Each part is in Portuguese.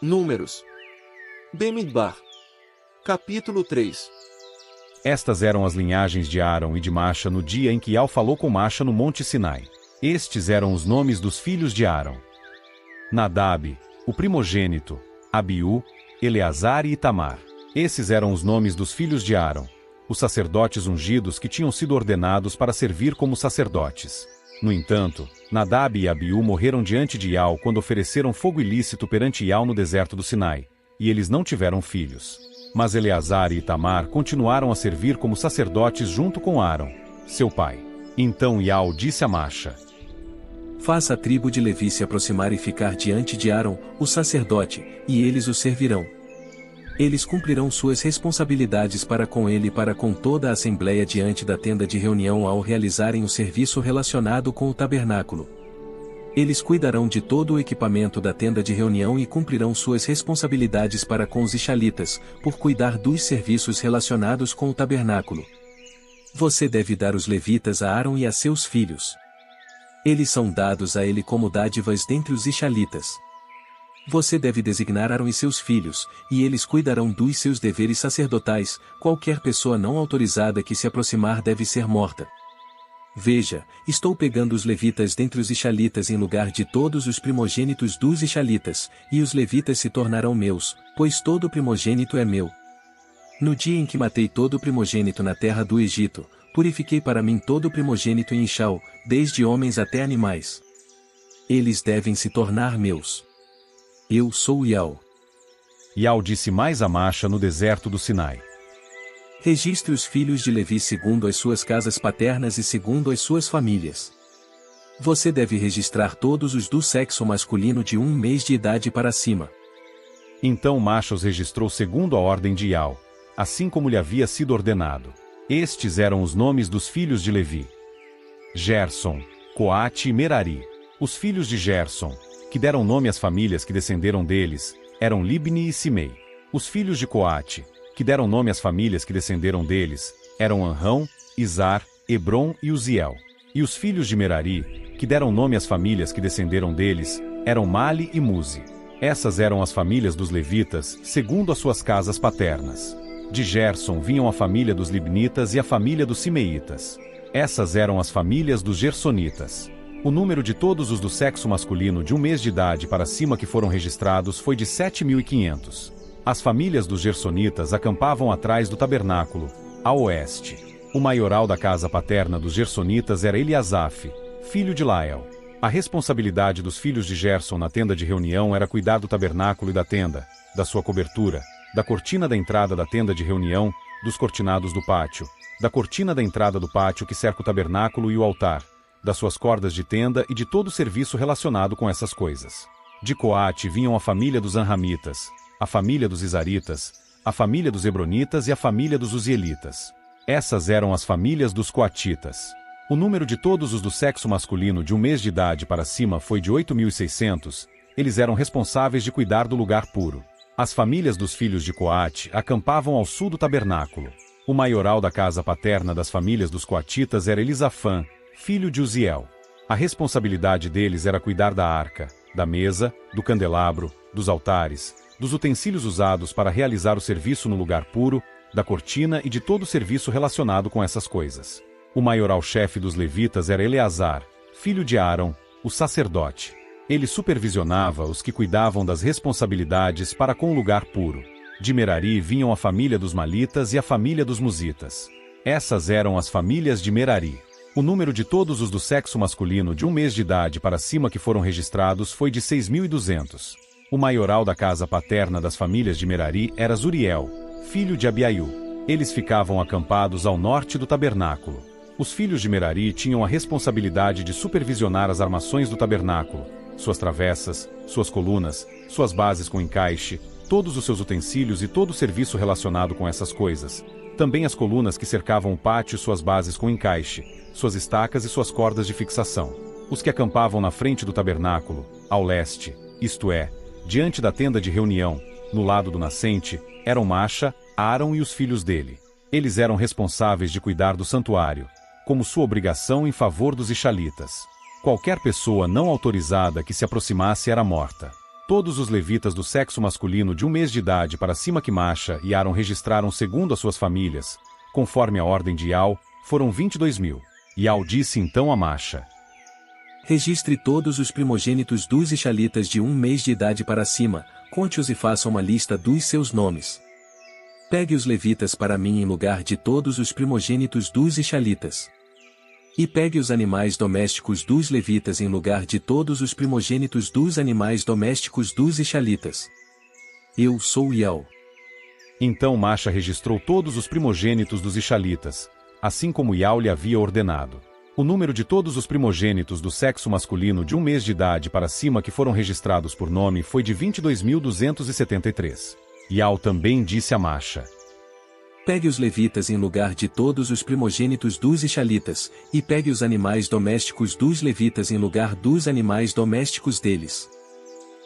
Números. Bemidbar. Capítulo 3. Estas eram as linhagens de Arão e de Macha no dia em que Yahvé falou com Macha no monte Sinai. Estes eram os nomes dos filhos de Arão: Nadab, o primogênito, Abiú, Eleazar e Itamar. Esses eram os nomes dos filhos de Arão, os sacerdotes ungidos que tinham sido ordenados para servir como sacerdotes. No entanto, Nadab e Abiú morreram diante de Yahvé quando ofereceram fogo ilícito perante Yahvé no deserto do Sinai, e eles não tiveram filhos. Mas Eleazar e Itamar continuaram a servir como sacerdotes junto com Arão, seu pai. Então Yahvé disse a Macha: Faça a tribo de Levi se aproximar e ficar diante de Arão, o sacerdote, e eles o servirão. Eles cumprirão suas responsabilidades para com ele e para com toda a assembleia diante da tenda de reunião ao realizarem o serviço relacionado com o tabernáculo. Eles cuidarão de todo o equipamento da tenda de reunião e cumprirão suas responsabilidades para com os israelitas, por cuidar dos serviços relacionados com o tabernáculo. Você deve dar os levitas a Arão e a seus filhos. Eles são dados a ele como dádivas dentre os israelitas. Você deve designar Arão e seus filhos, e eles cuidarão dos seus deveres sacerdotais. Qualquer pessoa não autorizada que se aproximar deve ser morta. Veja, estou pegando os levitas dentre os israelitas em lugar de todos os primogênitos dos israelitas, e os levitas se tornarão meus, pois todo primogênito é meu. No dia em que matei todo primogênito na terra do Egito, purifiquei para mim todo primogênito em Ishau, desde homens até animais. Eles devem se tornar meus. Eu sou Yahvé. Yahvé disse mais a Macha no deserto do Sinai: Registre os filhos de Levi segundo as suas casas paternas e segundo as suas famílias. Você deve registrar todos os do sexo masculino de 1 mês de idade para cima. Então Macha os registrou segundo a ordem de Yahvé, assim como lhe havia sido ordenado. Estes eram os nomes dos filhos de Levi: Gerson, Coate e Merari. Os filhos de Gerson, que deram nome às famílias que descenderam deles, eram Libni e Simei. Os filhos de Coate, que deram nome às famílias que descenderam deles, eram Anrão, Izar, Hebron e Uziel. E os filhos de Merari, que deram nome às famílias que descenderam deles, eram Mali e Muzi. Essas eram as famílias dos levitas, segundo as suas casas paternas. De Gerson vinham a família dos Libnitas e a família dos Simeitas. Essas eram as famílias dos Gersonitas. O número de todos os do sexo masculino de 1 mês de idade para cima que foram registrados foi de 7.500. As famílias dos Gersonitas acampavam atrás do tabernáculo, a oeste. O maioral da casa paterna dos Gersonitas era Eliasaf, filho de Lael. A responsabilidade dos filhos de Gerson na tenda de reunião era cuidar do tabernáculo e da tenda, da sua cobertura, da cortina da entrada da tenda de reunião, dos cortinados do pátio, da cortina da entrada do pátio que cerca o tabernáculo e o altar, das suas cordas de tenda e de todo o serviço relacionado com essas coisas. De Coate vinham a família dos Anramitas, a família dos Izaritas, a família dos Hebronitas e a família dos Uzielitas. Essas eram as famílias dos Coatitas. O número de todos os do sexo masculino de 1 mês de idade para cima foi de 8.600, eles eram responsáveis de cuidar do lugar puro. As famílias dos filhos de Coate acampavam ao sul do tabernáculo. O maioral da casa paterna das famílias dos Coatitas era Elisafã, filho de Uziel. A responsabilidade deles era cuidar da arca, da mesa, do candelabro, dos altares, dos utensílios usados para realizar o serviço no lugar puro, da cortina e de todo o serviço relacionado com essas coisas. O maioral-chefe dos levitas era Eleazar, filho de Arão, o sacerdote. Ele supervisionava os que cuidavam das responsabilidades para com o lugar puro. De Merari vinham a família dos Malitas e a família dos Musitas. Essas eram as famílias de Merari. O número de todos os do sexo masculino de 1 mês de idade para cima que foram registrados foi de 6.200. O maioral da casa paterna das famílias de Merari era Zuriel, filho de Abiaiú. Eles ficavam acampados ao norte do tabernáculo. Os filhos de Merari tinham a responsabilidade de supervisionar as armações do tabernáculo, suas travessas, suas colunas, suas bases com encaixe, todos os seus utensílios e todo o serviço relacionado com essas coisas. Também as colunas que cercavam o pátio e suas bases com encaixe, suas estacas e suas cordas de fixação. Os que acampavam na frente do tabernáculo, ao leste, isto é, diante da tenda de reunião, no lado do nascente, eram Macha, Arão e os filhos dele. Eles eram responsáveis de cuidar do santuário, como sua obrigação em favor dos israelitas. Qualquer pessoa não autorizada que se aproximasse era morta. Todos os levitas do sexo masculino de 1 mês de idade para cima que Masha e Aaron registraram segundo as suas famílias, conforme a ordem de Ial, foram 22.000. Ial disse então a Masha: Registre todos os primogênitos dos israelitas de 1 mês de idade para cima, conte-os e faça uma lista dos seus nomes. Pegue os levitas para mim em lugar de todos os primogênitos dos israelitas. E pegue os animais domésticos dos levitas em lugar de todos os primogênitos dos animais domésticos dos israelitas. Eu sou Ial. Então Masha registrou todos os primogênitos dos israelitas, assim como Ial lhe havia ordenado. O número de todos os primogênitos do sexo masculino de 1 mês de idade para cima que foram registrados por nome foi de 22.273. Ial também disse a Masha: Pegue os levitas em lugar de todos os primogênitos dos israelitas, e pegue os animais domésticos dos levitas em lugar dos animais domésticos deles.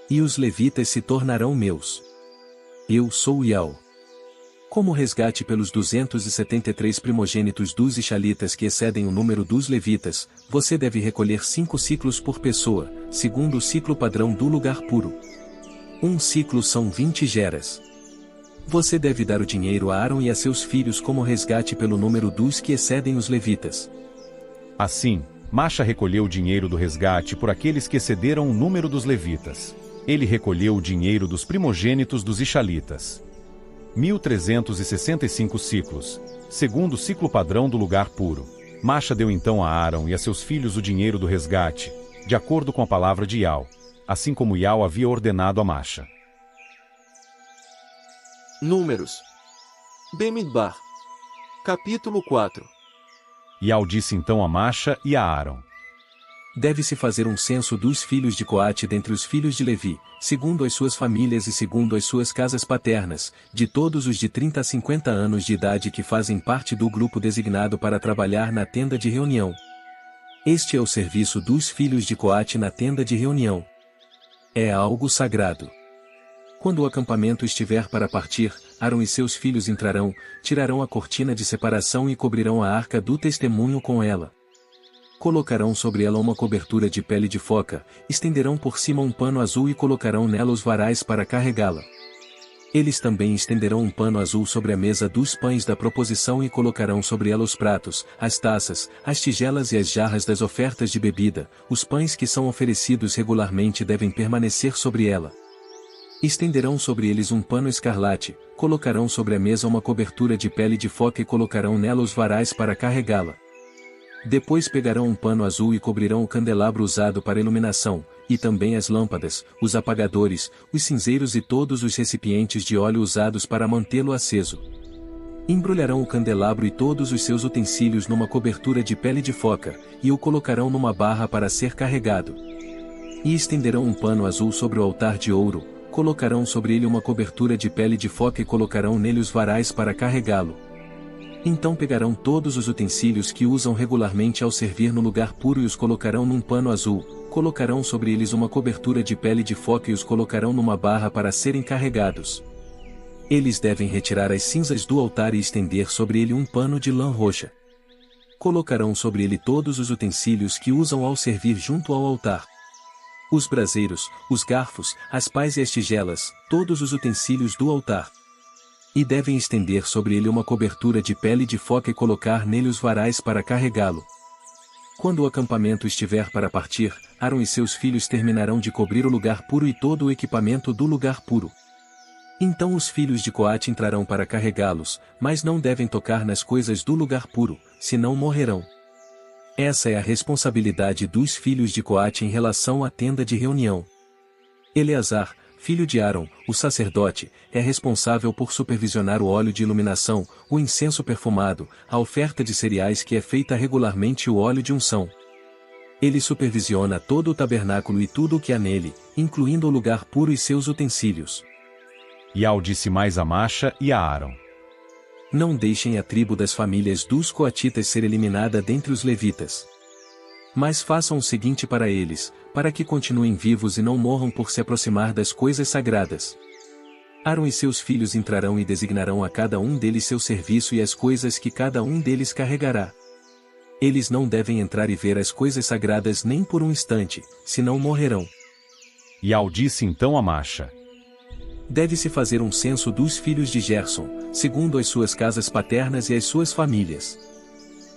E os levitas se tornarão meus. Eu sou Ial. Como resgate pelos 273 primogênitos dos israelitas que excedem o número dos levitas, você deve recolher 5 ciclos por pessoa, segundo o ciclo padrão do lugar puro. 1 ciclo são 20 geras. Você deve dar o dinheiro a Aaron e a seus filhos como resgate pelo número dos que excedem os levitas. Assim, Masha recolheu o dinheiro do resgate por aqueles que excederam o número dos levitas. Ele recolheu o dinheiro dos primogênitos dos israelitas. 1.365 ciclos, segundo o ciclo padrão do lugar puro. Masha deu então a Aaron e a seus filhos o dinheiro do resgate, de acordo com a palavra de Ial, assim como Ial havia ordenado a Masha. Números. Bemidbar. Capítulo 4. Ial disse então a Masha e a Aaron: Deve-se fazer um censo dos filhos de Coate dentre os filhos de Levi, segundo as suas famílias e segundo as suas casas paternas, de todos os de 30 a 50 anos de idade que fazem parte do grupo designado para trabalhar na tenda de reunião. Este é o serviço dos filhos de Coate na tenda de reunião. É algo sagrado. Quando o acampamento estiver para partir, Aaron e seus filhos entrarão, tirarão a cortina de separação e cobrirão a arca do testemunho com ela. Colocarão sobre ela uma cobertura de pele de foca, estenderão por cima um pano azul e colocarão nela os varais para carregá-la. Eles também estenderão um pano azul sobre a mesa dos pães da proposição e colocarão sobre ela os pratos, as taças, as tigelas e as jarras das ofertas de bebida. Os pães que são oferecidos regularmente devem permanecer sobre ela. Estenderão sobre eles um pano escarlate, colocarão sobre a mesa uma cobertura de pele de foca e colocarão nela os varais para carregá-la. Depois pegarão um pano azul e cobrirão o candelabro usado para iluminação, e também as lâmpadas, os apagadores, os cinzeiros e todos os recipientes de óleo usados para mantê-lo aceso. Embrulharão o candelabro e todos os seus utensílios numa cobertura de pele de foca, e o colocarão numa barra para ser carregado. E estenderão um pano azul sobre o altar de ouro, colocarão sobre ele uma cobertura de pele de foca e colocarão nele os varais para carregá-lo. Então pegarão todos os utensílios que usam regularmente ao servir no lugar puro e os colocarão num pano azul, colocarão sobre eles uma cobertura de pele de foca e os colocarão numa barra para serem carregados. Eles devem retirar as cinzas do altar e estender sobre ele um pano de lã roxa. Colocarão sobre ele todos os utensílios que usam ao servir junto ao altar. Os braseiros, os garfos, as pás e as tigelas, todos os utensílios do altar. E devem estender sobre ele uma cobertura de pele de foca e colocar nele os varais para carregá-lo. Quando o acampamento estiver para partir, Aaron e seus filhos terminarão de cobrir o lugar puro e todo o equipamento do lugar puro. Então os filhos de Coate entrarão para carregá-los, mas não devem tocar nas coisas do lugar puro, senão morrerão. Essa é a responsabilidade dos filhos de Coate em relação à tenda de reunião. Eleazar, filho de Aaron, o sacerdote, é responsável por supervisionar o óleo de iluminação, o incenso perfumado, a oferta de cereais que é feita regularmente e o óleo de unção. Ele supervisiona todo o tabernáculo e tudo o que há nele, incluindo o lugar puro e seus utensílios. Ial disse mais a Masha e a Aaron: Não deixem a tribo das famílias dos coatitas ser eliminada dentre os levitas. Mas façam o seguinte para eles, para que continuem vivos e não morram por se aproximar das coisas sagradas. Aaron e seus filhos entrarão e designarão a cada um deles seu serviço e as coisas que cada um deles carregará. Eles não devem entrar e ver as coisas sagradas nem por um instante, senão morrerão. Ial disse então a Masha: Deve-se fazer um censo dos filhos de Gerson, segundo as suas casas paternas e as suas famílias.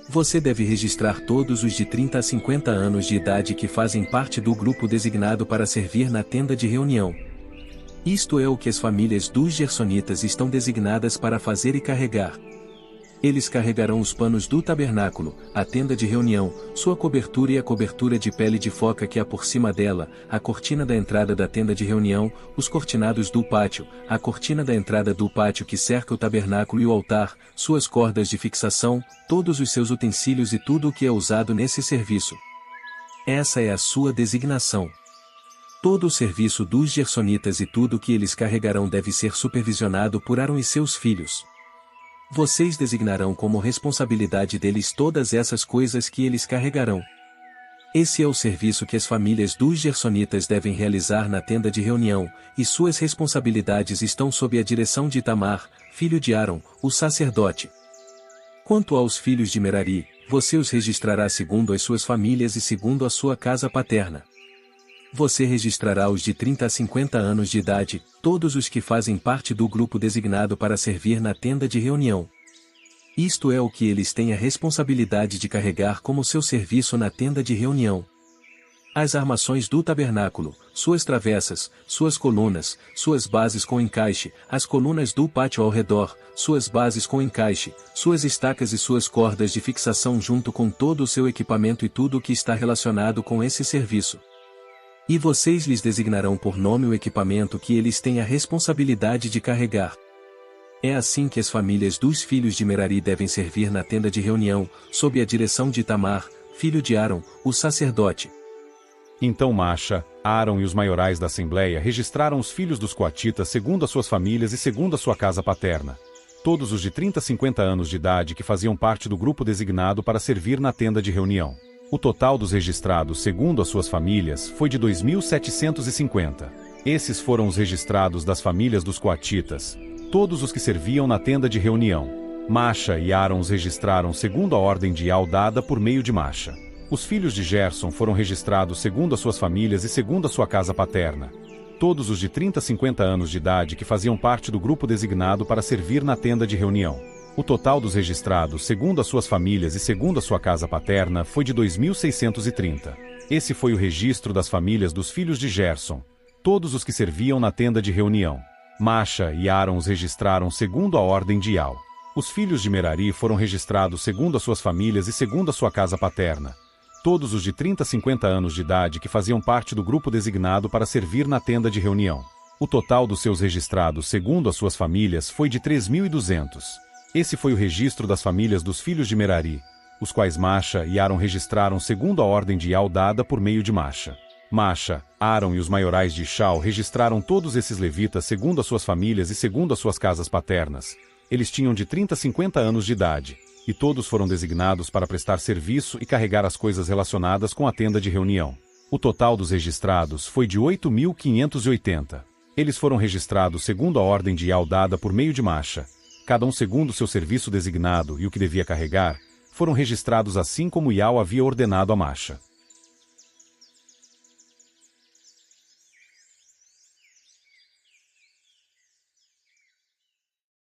Você deve registrar todos os de 30 a 50 anos de idade que fazem parte do grupo designado para servir na tenda de reunião. Isto é o que as famílias dos gersonitas estão designadas para fazer e carregar. Eles carregarão os panos do tabernáculo, a tenda de reunião, sua cobertura e a cobertura de pele de foca que há por cima dela, a cortina da entrada da tenda de reunião, os cortinados do pátio, a cortina da entrada do pátio que cerca o tabernáculo e o altar, suas cordas de fixação, todos os seus utensílios e tudo o que é usado nesse serviço. Essa é a sua designação. Todo o serviço dos gersonitas e tudo o que eles carregarão deve ser supervisionado por Arão e seus filhos. Vocês designarão como responsabilidade deles todas essas coisas que eles carregarão. Esse é o serviço que as famílias dos gersonitas devem realizar na tenda de reunião, e suas responsabilidades estão sob a direção de Itamar, filho de Arão, o sacerdote. Quanto aos filhos de Merari, você os registrará segundo as suas famílias e segundo a sua casa paterna. Você registrará os de 30 a 50 anos de idade, todos os que fazem parte do grupo designado para servir na tenda de reunião. Isto é o que eles têm a responsabilidade de carregar como seu serviço na tenda de reunião. As armações do tabernáculo, suas travessas, suas colunas, suas bases com encaixe, as colunas do pátio ao redor, suas bases com encaixe, suas estacas e suas cordas de fixação junto com todo o seu equipamento e tudo o que está relacionado com esse serviço. E vocês lhes designarão por nome o equipamento que eles têm a responsabilidade de carregar. É assim que as famílias dos filhos de Merari devem servir na tenda de reunião, sob a direção de Itamar, filho de Arão, o sacerdote. Então Masha, Arão e os maiorais da Assembleia registraram os filhos dos coatitas segundo as suas famílias e segundo a sua casa paterna. Todos os de 30 a 50 anos de idade que faziam parte do grupo designado para servir na tenda de reunião. O total dos registrados segundo as suas famílias foi de 2.750. Esses foram os registrados das famílias dos coatitas, todos os que serviam na tenda de reunião. Masha e Arão os registraram segundo a ordem de Ial dada por meio de Masha. Os filhos de Gerson foram registrados segundo as suas famílias e segundo a sua casa paterna. Todos os de 30 a 50 anos de idade que faziam parte do grupo designado para servir na tenda de reunião. O total dos registrados segundo as suas famílias e segundo a sua casa paterna foi de 2.630. Esse foi o registro das famílias dos filhos de Gerson, todos os que serviam na tenda de reunião. Masha e Arão os registraram segundo a ordem de Ial. Os filhos de Merari foram registrados segundo as suas famílias e segundo a sua casa paterna. Todos os de 30 a 50 anos de idade que faziam parte do grupo designado para servir na tenda de reunião. O total dos seus registrados segundo as suas famílias foi de 3.200. Esse foi o registro das famílias dos filhos de Merari, os quais Masha e Arão registraram segundo a ordem de Ial dada por meio de Masha. Masha, Arão e os maiorais de Ishal registraram todos esses levitas segundo as suas famílias e segundo as suas casas paternas. Eles tinham de 30 a 50 anos de idade, e todos foram designados para prestar serviço e carregar as coisas relacionadas com a tenda de reunião. O total dos registrados foi de 8.580. Eles foram registrados segundo a ordem de Ial dada por meio de Masha. Cada um segundo seu serviço designado e o que devia carregar, foram registrados assim como Ial havia ordenado a Masha.